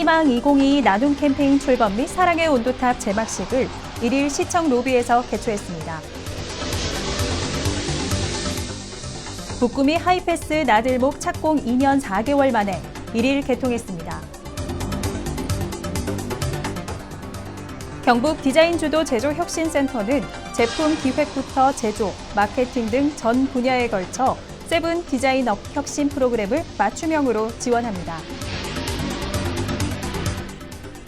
희망 2022 나눔 캠페인 출범 및 사랑의 온도탑 개막식을 1일 시청 로비에서 개최했습니다. 북구미 하이패스 나들목 착공 2년 4개월 만에 1일 개통했습니다. 경북 디자인주도 제조혁신센터는 제품 기획부터 제조, 마케팅 등 전 분야에 걸쳐 세븐 디자인업 혁신 프로그램을 맞춤형으로 지원합니다.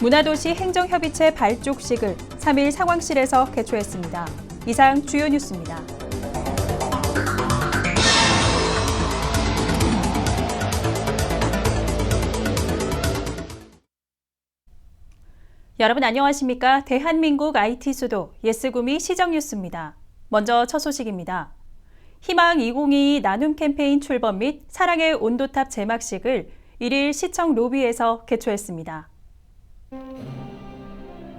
문화도시 행정협의체 발족식을 3일 상황실에서 개최했습니다. 이상 주요 뉴스입니다. 여러분 안녕하십니까? 대한민국 IT 수도 예스구미 시정뉴스입니다. 먼저 첫 소식입니다. 희망 2022 나눔 캠페인 출범 및 사랑의 온도탑 개막식을 1일 시청 로비에서 개최했습니다.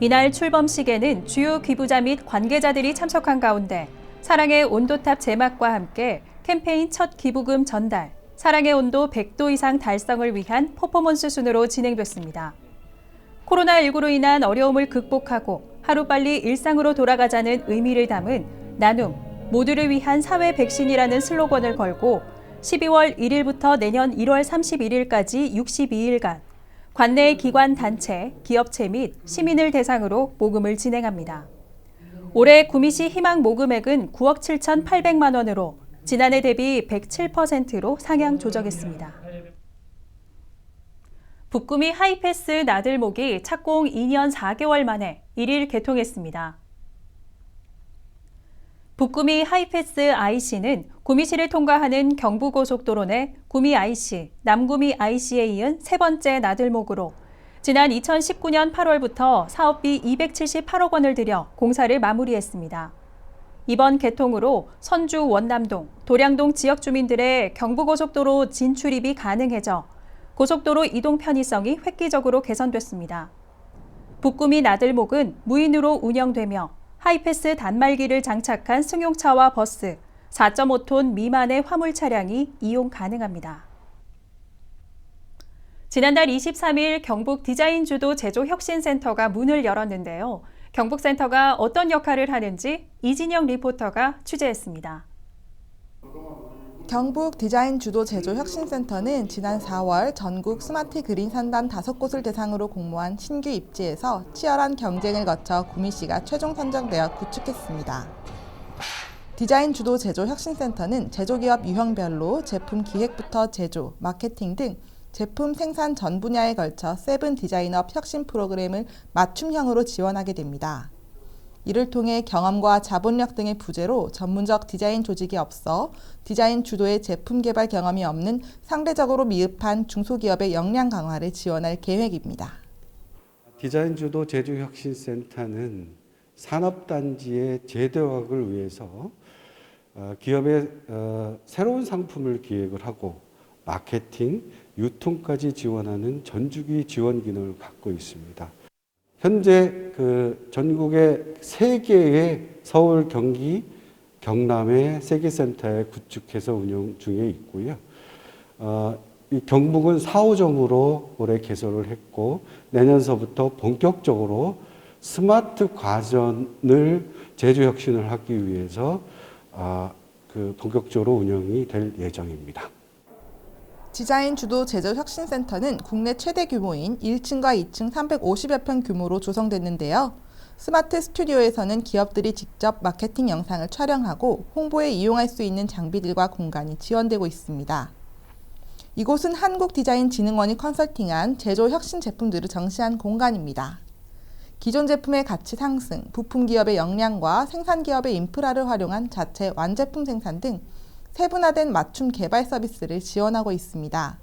이날 출범식에는 주요 기부자 및 관계자들이 참석한 가운데 사랑의 온도탑 개막과 함께 캠페인 첫 기부금 전달, 사랑의 온도 100도 이상 달성을 위한 퍼포먼스 순으로 진행됐습니다. 코로나19로 인한 어려움을 극복하고 하루빨리 일상으로 돌아가자는 의미를 담은 나눔, 모두를 위한 사회 백신이라는 슬로건을 걸고 12월 1일부터 내년 1월 31일까지 62일간 관내 기관 단체, 기업체 및 시민을 대상으로 모금을 진행합니다. 올해 구미시 희망 모금액은 9억 7,800만 원으로 지난해 대비 107%로 상향 조정했습니다. 북구미 하이패스 나들목이 착공 2년 4개월 만에 1일 개통했습니다. 북구미 하이패스 IC는 구미시를 통과하는 경부고속도로 내 구미 IC, 남구미 IC에 이은 세 번째 나들목으로 지난 2019년 8월부터 사업비 278억 원을 들여 공사를 마무리했습니다. 이번 개통으로 선주 원남동, 도량동 지역 주민들의 경부고속도로 진출입이 가능해져 고속도로 이동 편의성이 획기적으로 개선됐습니다. 북구미 나들목은 무인으로 운영되며 하이패스 단말기를 장착한 승용차와 버스, 4.5톤 미만의 화물 차량이 이용 가능합니다. 지난달 23일 경북 디자인주도 제조혁신센터가 문을 열었는데요. 경북센터가 어떤 역할을 하는지 이진영 리포터가 취재했습니다. 경북 디자인 주도 제조 혁신센터는 지난 4월 전국 스마트 그린 산단 5곳을 대상으로 공모한 신규 입지에서 치열한 경쟁을 거쳐 구미시가 최종 선정되어 구축했습니다. 디자인 주도 제조 혁신센터는 제조기업 유형별로 제품 기획부터 제조, 마케팅 등 제품 생산 전 분야에 걸쳐 세븐 디자인업 혁신 프로그램을 맞춤형으로 지원하게 됩니다. 이를 통해 경험과 자본력 등의 부재로 전문적 디자인 조직이 없어 디자인 주도의 제품 개발 경험이 없는 상대적으로 미흡한 중소기업의 역량 강화를 지원할 계획입니다. 디자인 주도 제조혁신센터는 산업단지의 재도약을 위해서 기업의 새로운 상품을 기획을 하고 마케팅, 유통까지 지원하는 전주기 지원 기능을 갖고 있습니다. 현재 전국의 3개의 서울, 경기, 경남의 세계센터에 구축해서 운영 중에 있고요. 이 경북은 4, 5점으로 올해 개설을 했고 내년서부터 본격적으로 스마트 과전을 제조 혁신을 하기 위해서 본격적으로 운영이 될 예정입니다. 디자인 주도 제조 혁신센터는 국내 최대 규모인 1층과 2층 350여 평 규모로 조성됐는데요. 스마트 스튜디오에서는 기업들이 직접 마케팅 영상을 촬영하고 홍보에 이용할 수 있는 장비들과 공간이 지원되고 있습니다. 이곳은 한국디자인진흥원이 컨설팅한 제조 혁신 제품들을 전시한 공간입니다. 기존 제품의 가치 상승, 부품 기업의 역량과 생산 기업의 인프라를 활용한 자체 완제품 생산 등 세분화된 맞춤 개발 서비스를 지원하고 있습니다.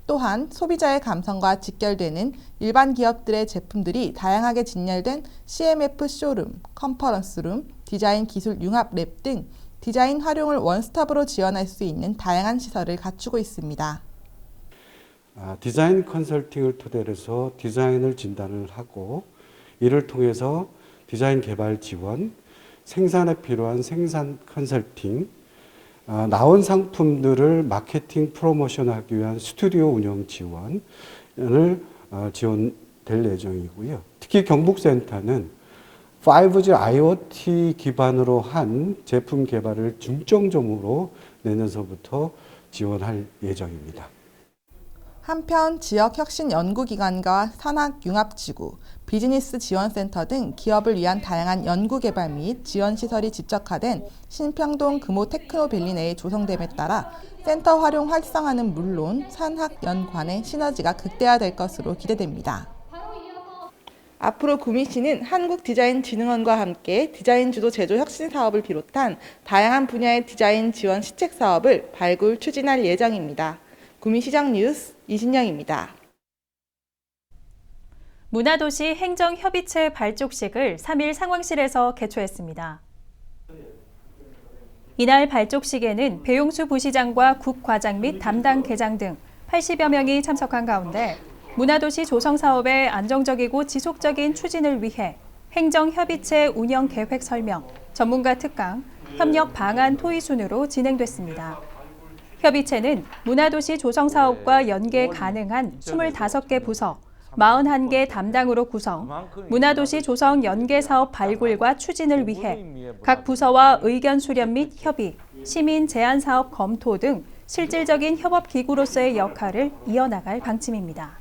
또한 소비자의 감성과 직결되는 일반 기업들의 제품들이 다양하게 진열된 CMF 쇼룸, 컨퍼런스룸, 디자인 기술 융합 랩 등 디자인 활용을 원스톱으로 지원할 수 있는 다양한 시설을 갖추고 있습니다. 디자인 컨설팅을 토대로 해서 디자인을 진단을 하고 이를 통해서 디자인 개발 지원, 생산에 필요한 생산 컨설팅, 나온 상품들을 마케팅 프로모션하기 위한 스튜디오 운영 지원을 지원될 예정이고요. 특히 경북센터는 5G IoT 기반으로 한 제품 개발을 중점적으로 내년서부터 지원할 예정입니다. 한편 지역 혁신 연구기관과 산학융합지구, 비즈니스 지원센터 등 기업을 위한 다양한 연구개발 및 지원시설이 집적화된 신평동 금호 테크노밸리 내에 조성됨에 따라 센터 활용 활성화는 물론 산학연관의 시너지가 극대화될 것으로 기대됩니다. 앞으로 구미시는 한국디자인진흥원과 함께 디자인 주도 제조 혁신 사업을 비롯한 다양한 분야의 디자인 지원 시책 사업을 발굴 추진할 예정입니다. 구미시장 뉴스 이신영입니다. 문화도시 행정협의체 발족식을 3일 상황실에서 개최했습니다. 이날 발족식에는 배용수 부시장과 국과장 및 담당 계장 등 80여 명이 참석한 가운데 문화도시 조성 사업의 안정적이고 지속적인 추진을 위해 행정협의체 운영 계획 설명, 전문가 특강, 협력 방안 토의 순으로 진행됐습니다. 협의체는 문화도시 조성 사업과 연계 가능한 25개 부서, 41개 담당으로 구성, 문화도시 조성 연계 사업 발굴과 추진을 위해 각 부서와 의견 수렴 및 협의, 시민 제안 사업 검토 등 실질적인 협업기구로서의 역할을 이어나갈 방침입니다.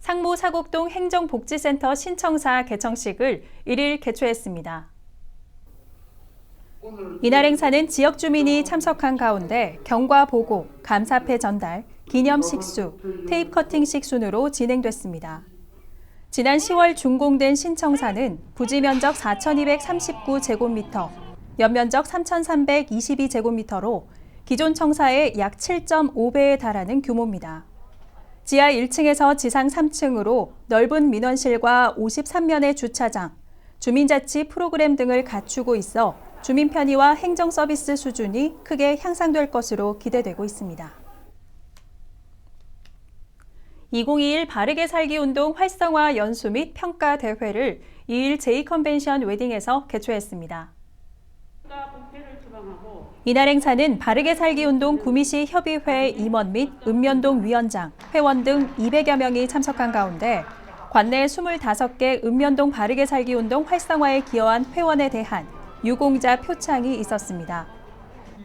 상무 사곡동 행정복지센터 신청사 개청식을 1일 개최했습니다. 이날 행사는 지역 주민이 참석한 가운데 경과 보고, 감사패 전달, 기념 식수, 테이프 커팅식 순으로 진행됐습니다. 지난 10월 준공된 신청사는 부지 면적 4,239제곱미터, 연면적 3,322제곱미터로 기존 청사의 약 7.5배에 달하는 규모입니다. 지하 1층에서 지상 3층으로 넓은 민원실과 53면의 주차장, 주민자치 프로그램 등을 갖추고 있어 주민 편의와 행정 서비스 수준이 크게 향상될 것으로 기대되고 있습니다. 2021 바르게 살기 운동 활성화 연수 및 평가 대회를 2일 제2컨벤션 웨딩에서 개최했습니다. 이날 행사는 바르게 살기 운동 구미시 협의회 임원 및 읍면동 위원장, 회원 등 200여 명이 참석한 가운데 관내 25개 읍면동 바르게 살기 운동 활성화에 기여한 회원에 대한 유공자 표창이 있었습니다.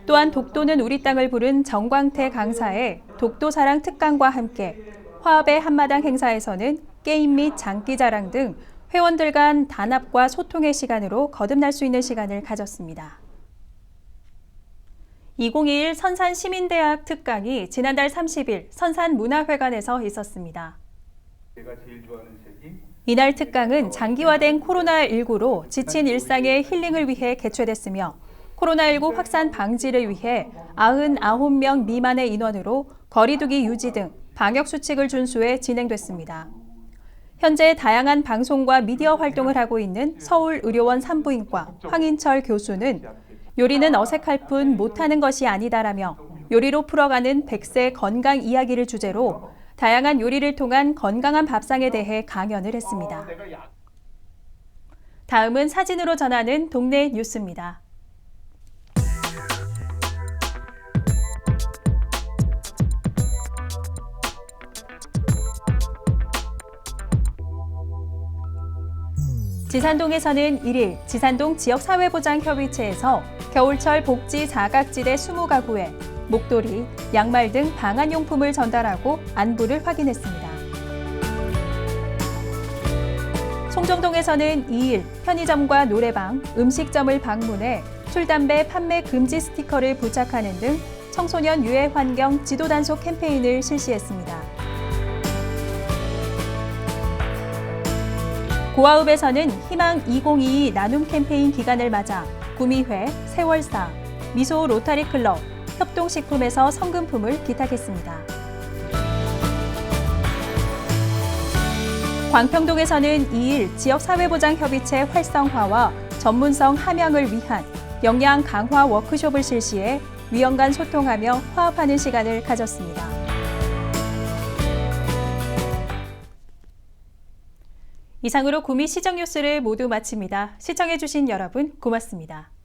또한 독도는 우리 땅을 부른 정광태 강사의 독도사랑 특강과 함께 화합의 한마당 행사에서는 게임 및 장기자랑 등 회원들 간 단합과 소통의 시간으로 거듭날 수 있는 시간을 가졌습니다. 2021 선산시민대학 특강이 지난달 30일 선산문화회관에서 있었습니다. 이날 특강은 장기화된 코로나19로 지친 일상의 힐링을 위해 개최됐으며 코로나19 확산 방지를 위해 99명 미만의 인원으로 거리두기 유지 등 방역수칙을 준수해 진행됐습니다. 현재 다양한 방송과 미디어 활동을 하고 있는 서울의료원 산부인과 황인철 교수는 요리는 어색할 뿐 못하는 것이 아니다라며 요리로 풀어가는 100세 건강 이야기를 주제로 다양한 요리를 통한 건강한 밥상에 대해 강연을 했습니다. 다음은 사진으로 전하는 동네 뉴스입니다. 지산동에서는 1일 지산동 지역사회보장협의체에서 겨울철 복지 사각지대 20가구에 목도리, 양말 등 방한용품을 전달하고 안부를 확인했습니다. 송정동에서는 2일 편의점과 노래방, 음식점을 방문해 술, 담배 판매 금지 스티커를 부착하는 등 청소년 유해 환경 지도 단속 캠페인을 실시했습니다. 고아읍에서는 희망 2022 나눔 캠페인 기간을 맞아 구미회, 세월사, 미소 로타리 클럽, 협동식품에서 성금품을 기탁했습니다. 광평동에서는 2일 지역사회보장협의체 활성화와 전문성 함양을 위한 역량 강화 워크숍을 실시해 위원 간 소통하며 화합하는 시간을 가졌습니다. 이상으로 구미 시정 뉴스를 모두 마칩니다. 시청해주신 여러분 고맙습니다.